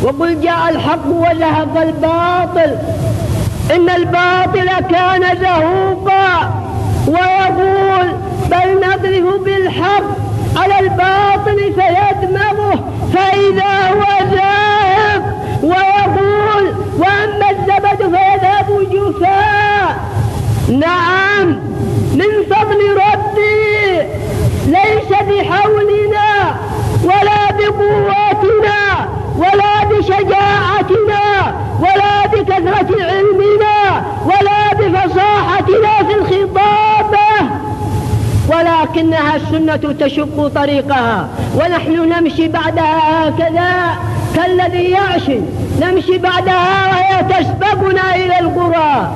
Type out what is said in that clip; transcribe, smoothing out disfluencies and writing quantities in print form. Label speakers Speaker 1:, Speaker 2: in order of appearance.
Speaker 1: وقل جاء الحق وزهق الباطل إن الباطل كان زهوقا. ويقول بل نضرب بالحق على الباطل فيدمغه فإذا هو زاهق. ويقول وأما الزبد فيذهب جفاء. نعم من فضل ربي ليس بحولنا ولا بقوتنا ولا بشجاعتنا ولا بكثرة علمنا ولا بفصاحتنا في الخطابة، ولكنها السنة تشق طريقها، ونحن نمشي بعدها هكذا كالذي يعشي، نمشي بعدها وهي تسبقنا إلى القرى.